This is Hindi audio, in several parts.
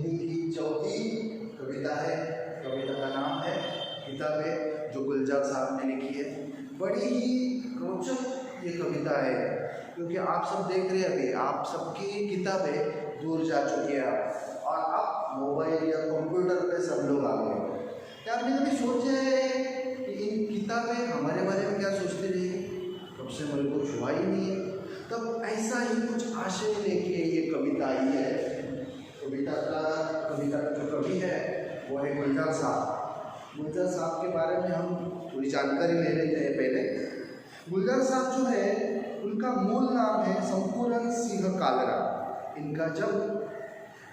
हिंदी की चौथी कविता है। कविता का नाम है किताबें, जो गुलजार साहब ने लिखी है। बड़ी ही रोचक ये कविता है, क्योंकि आप सब देख रहे हैं अभी आप सबकी किताबें दूर जा चुकी है और अब मोबाइल या कंप्यूटर पे सब लोग आ गए। क्या आपने कभी सोचा है कि इन किताबें हमारे बारे में क्या सोचती रही? कब से मेरे को छुआ ही नहीं है। तब ऐसा ही कुछ आशय लेके ये कविता आई है। कविता का जो कवि है वो है गुलजार साहब। गुलजार साहब के बारे में हम थोड़ी जानकारी ले लेते हैं पहले। गुलजार साहब जो है उनका मूल नाम है शंकुरन सिंह कालरा। इनका जन्म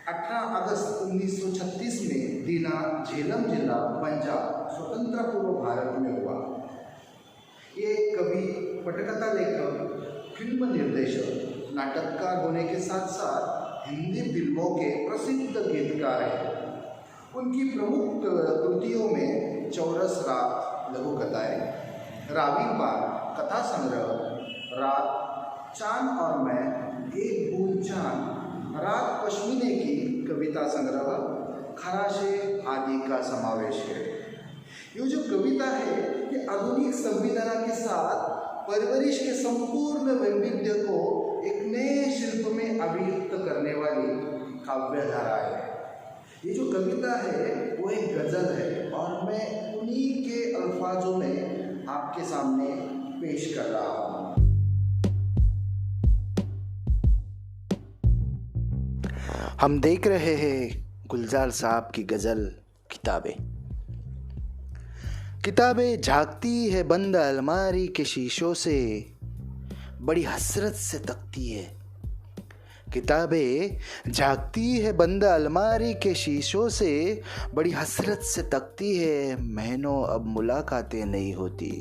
18 अगस्त 1936 में दीना, झेलम जिला, पंजाब, स्वतंत्र पूर्व भारत में हुआ। ये कवि, पटकथा लेखक, फिल्म निर्देशक, नाटककार होने के साथ साथ हिंदी फिल्मों के प्रसिद्ध गीतकार हैं। उनकी प्रमुख कृतियों में चौरस रात लघु कथाएँ, रावी पार कथा संग्रह, रात, चांद और मैं, एक बूंद चांद, रात पश्मीने की कविता संग्रह, खराशे आदि का समावेश है। ये जो कविता है ये आधुनिक संविधान के साथ परवरिश के संपूर्ण वैविध्य को एक नए शिल्प में अभिव्यक्त करने वाली काव्य धारा है। ये जो कविता है वो एक गजल है और मैं उन्हीं के अल्फाजों में आपके सामने पेश कर रहा हूँ। हम देख रहे हैं गुलजार साहब की गजल किताबें। किताबें झांकती है बंद अलमारी के शीशों से, बड़ी हसरत से तकती है। किताबें झांकती है बंद अलमारी के शीशों से, बड़ी हसरत से तकती है। महीनों अब मुलाकातें नहीं होती।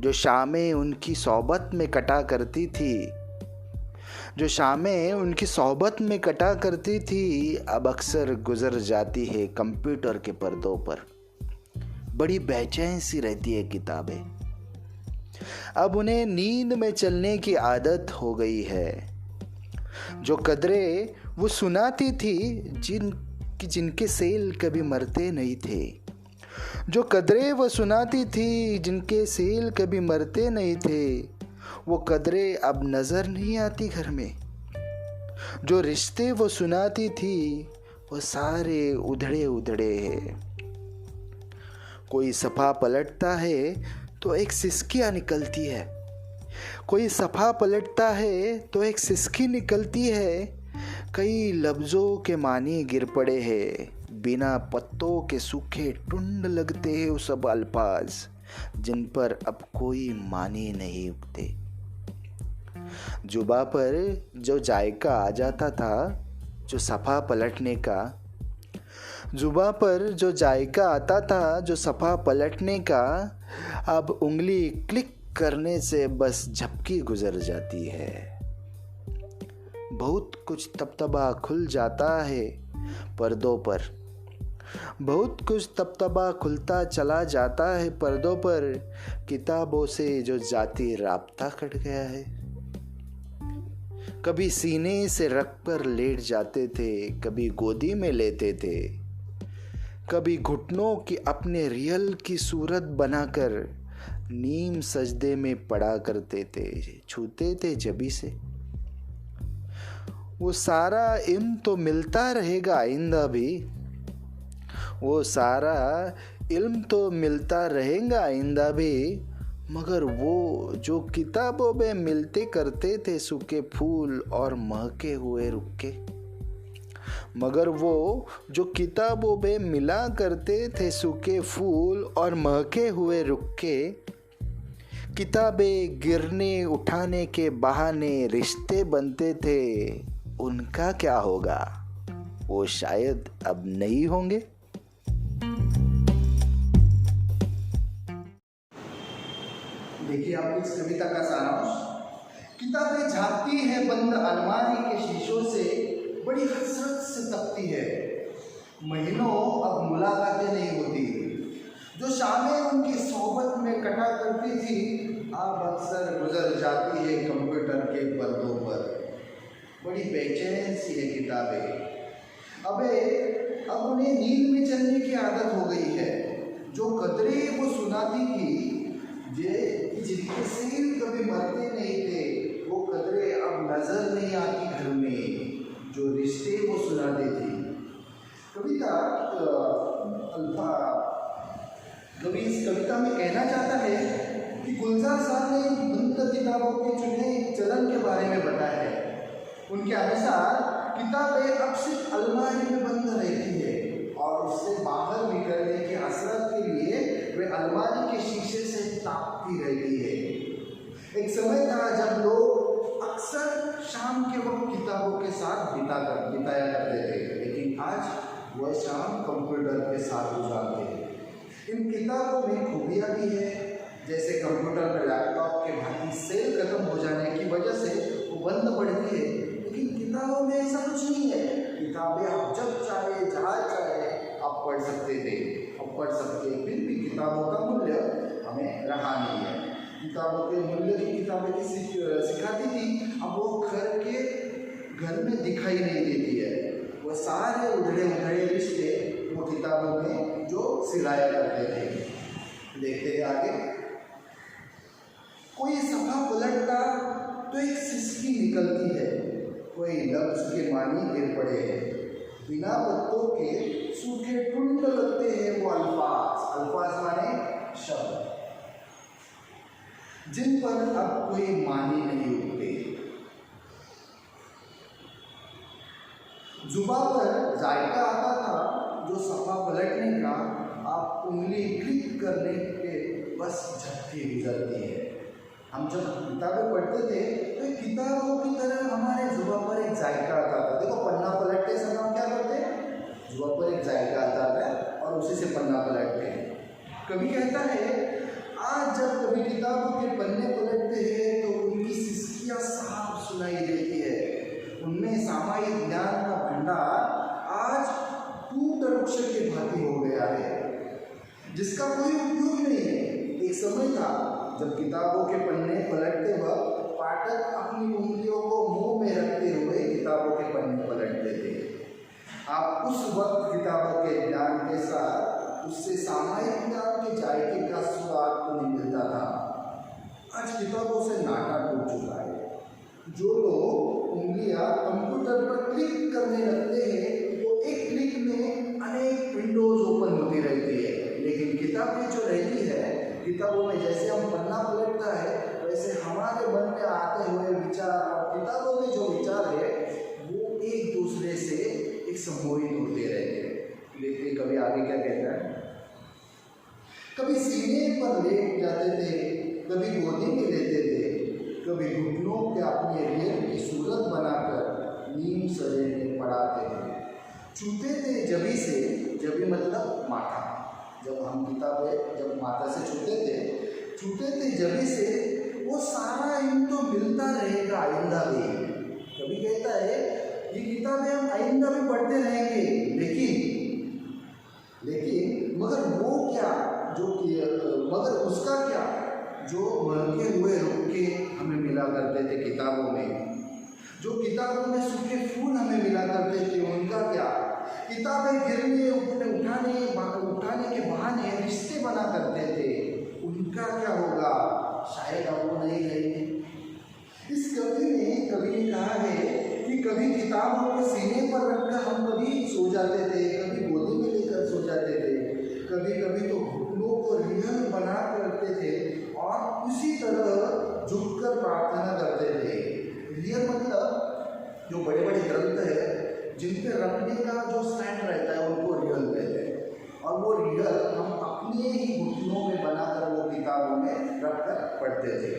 जो शामें उनकी सोहबत में कटा करती थी, जो शामें उनकी सोहबत में कटा करती थी, अब अक्सर गुजर जाती है कंप्यूटर के पर्दों पर। बड़ी बेचैन सी रहती है किताबें। अब उन्हें नींद में चलने की आदत हो गई है। जो कदरें वो सुनाती थी जिनके सेल कभी मरते नहीं थे, जो कदरें वो सुनाती थी जिनके सेल कभी मरते नहीं थे, वो कदरें अब नजर नहीं आती घर में। जो रिश्ते वो सुनाती थी वो सारे उधड़े उधड़े हैं। कोई सफा पलटता है तो एक सिसकियाँ निकलती है, कोई सफा पलटता है तो एक सिसकी निकलती है। कई लफ्ज़ों के मानी गिर पड़े हैं, बिना पत्तों के सूखे टुंड लगते हैं वो सब अल्फाज, जिन पर अब कोई मानी नहीं उगते। जुबा पर जो जायका आ जाता था जो सफा पलटने का, जुबा पर जो जायका आता था जो सफा पलटने का, अब उंगली क्लिक करने से बस झपकी गुजर जाती है। बहुत कुछ तबतबा खुल जाता है पर्दों पर, बहुत कुछ तबतबा खुलता चला जाता है पर्दों पर। किताबों से जो जाती राब्ता कट गया है। कभी सीने से रख कर लेट जाते थे, कभी गोदी में लेते थे, कभी घुटनों की अपने रियल की सूरत बनाकर नीम सजदे में पड़ा करते थे, छूते थे जबी से। वो सारा इल्म तो मिलता रहेगा आइंदा भी, वो सारा इल्म तो मिलता रहेगा आइंदा भी, मगर वो जो किताबों में मिलते करते थे सूखे फूल और महके हुए रुक्के, मगर वो जो किताबों में मिला करते थे सूखे फूल और महके हुए रुक्के, किताबें गिरने उठाने के बहाने रिश्ते बनते थे, उनका क्या होगा? वो शायद अब नहीं होंगे। देखिए आप इस कविता का सारांश। किताबें झांकती है बंद अलमारी के शीशों से, बड़ी हसरत से तकती है। महीनों अब मुलाकातें नहीं होती। जो शामें उनकी सोहबत में कटा करती थी, अब अक्सर गुजर जाती है कंप्यूटर के पर्दों पर। बड़ी बेचैन सी है किताबें। अब उन्हें नींद में चलने की आदत हो गई है। जो कदरे वो सुनाती थी जिनके सिर कभी मरते नहीं थे, वो कदरे अब नजर नहीं आती घर में। जो रिश्ते वो सुनाती थी। कवि इस कविता में कहना चाहता है कि गुलजार साहब ने बंद किताबों के चुने चलन के बारे में बताया है। उनके अनुसार किताबें अब सिर्फ अलमारी में बंद रहती है और उससे बाहर निकलने की हसरत के लिए वे अलमारी के शीशे से ताकती रहती है। एक समय था जब लोग अक्सर शाम के वक्त किताबों के साथ बिताया करते थे, लेकिन आज वह शाम कंप्यूटर के साथ गुजारते हैं। इन किताबों में खूबियाँ भी है, जैसे कंप्यूटर में लैपटॉप के भांति सेल खत्म हो जाने की वजह से वो बंद पड़ती है, लेकिन किताबों में ऐसा कुछ नहीं है। किताबें आप जब चाहे जहाँ चाहे आप पढ़ सकते थे, अब पढ़ सकते हैं। फिर भी किताबों का मूल्य हमें रहा नहीं है। किताबों के मूल्य की किताबें की सिखाती थी, अब वो घर में दिखाई नहीं देती है। वो सारे उधड़े रिश्ते वो किताबों में जो सिलाया करते थे। देखते हैं आगे। कोई सफा पलटता तो एक सिसकी निकलती है, कोई लफ्ज के मानी गिर पड़े हैं। बिना पत्तों के सूखे टुंड लगते हैं वो अल्फाज माने शब्द, जिन पर अब कोई मानी नहीं उठते। जुबा पर जायका आता था जो सफा पलटने का, आप उंगली क्लिक करने के बस झटके गुजरती है। हम जब किताबें पढ़ते थे तो किताबों की तरह हमारे जुबा पर एक जायका आता था। देखो, पन्ना पलटते समय हम क्या करते हैं, जुबा पर एक जायका आता है और उसी से पन्ना पलटते हैं। कवि कहता है, आज जब कभी किताबों के पन्ने पलटते हैं तो उनकी सिसकियाँ साफ सुनाई देती है। उनमें सामायिक ज्ञान का भंडार आज टूट वृक्ष के भांति हो गया है, जिसका कोई उपयोग नहीं है। एक समय था जब किताबों के पन्ने पलटते वक्त पाठक अपनी उंगलियों को मुंह में रखते हुए किताबों के पन्ने पलटते थे। आप उस वक्त किताबों के ज्ञान के साथ उससे सामायिक ज्ञान के जायके का स्वाद तो नहीं मिलता था। आज किताबों से नाता टूट चुका है। जो लोग उंगलियां कंप्यूटर पर क्लिक करने लगते हैं, वो एक क्लिक में अनेक विंडोज ओपन होती रहती है, लेकिन किताबें जो रहती है, किताबों में जैसे हम पन्ना पलटता है वैसे हमारे मन में आते हुए विचार और किताबों में जो विचार है वो एक दूसरे से एक सम्मोहित होते रहते हैं। लेकिन कभी आगे क्या कहता है, कभी सीने पर लेट जाते थे, कभी गोदी में लेते थे, कभी घुटनों पे अपनी रेल की सूरत बनाकर नीम सजेने पड़ाते थे। छूते थे जबी मतलब माथा। जब हम किताबें जब माता से छूते थे जबी से, वो सारा इन तो मिलता रहेगा आइंदा भी। कभी कहता है ये किताबें हम आइंदा भी पढ़ते रहेंगे, लेकिन मगर वो क्या मगर उसका क्या जो महके हुए रुके हमें मिला करते थे किताबों में, जो किताबों में सूखे फूल हमें मिला करते थे, उनका क्या। किताबें गिरने उठाने के बहाने रिश्ते बना करते थे, उनका क्या होगा, शायद अब वो नहीं रहेंगे। इस कवि ने कहा है कि कभी किताबों को सीने पर रखकर हम कभी सो जाते थे, कभी गोदी में लेकर सो जाते थे, कभी तो घुटनों को रिहन बना करते थे और उसी तरह झुककर प्रार्थना करते थे। रिहन मतलब जो बड़े बड़े ग्रंथ है जिन पे रखने का जो स्टैंड रहता है उनको रियल कहते हैं, और वो रियल हम अपने ही घुटनों में बनाकर वो किताबों में रखकर पढ़ते थे।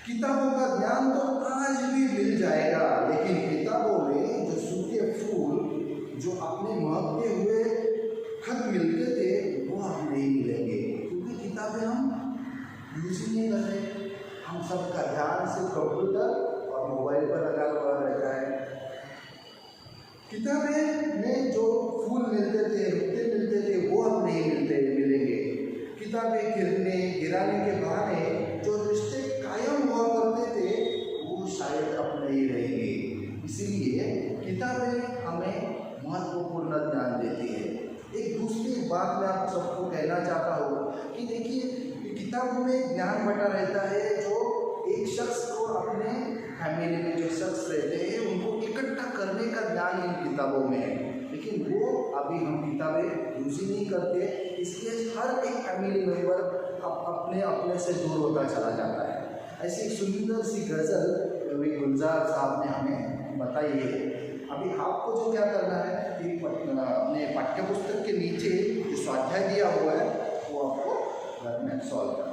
किताबों का ज्ञान तो आज भी मिल जाएगा, लेकिन किताबों में जो सूखे फूल जो अपने महकते हुए खत मिलते थे वो हम नहीं मिलेंगे, क्योंकि किताबें हम यूज ही नहीं कर रहे। हम सबका ध्यान सिर्फ कंप्यूटर और मोबाइल पर लगा हुआ रहता है। किताबें में जो फूल मिलते थे, रुपये मिलते थे, वो अब नहीं मिलेंगे। किताबें गिराने के बहाने जो रिश्ते कायम हुआ करते थे वो शायद अब नहीं रहेंगे। इसीलिए किताबें हमें महत्वपूर्ण ज्ञान देती है। एक दूसरी बात मैं आप सबको कहना चाहता हूँ कि देखिए किताबों में ज्ञान बटा रहता है, जो एक शख्स को अपने फैमिली में जो शख्स रहते हैं उनको इकट्ठा करने का ज्ञान इन किताबों में है, लेकिन वो अभी हम किताबें यूज ही नहीं करते, इसलिए हर एक फैमिली मेम्बर अपने अपने से दूर होता चला जाता है। ऐसी एक सुंदर सी गज़ल अभी गुलजार साहब ने हमें बताई है। अभी आपको जो क्या करना है कि अपने पाठ्य पुस्तक के नीचे जो स्वाध्याय दिया हुआ है वो आपको घर में सॉल्व करना है।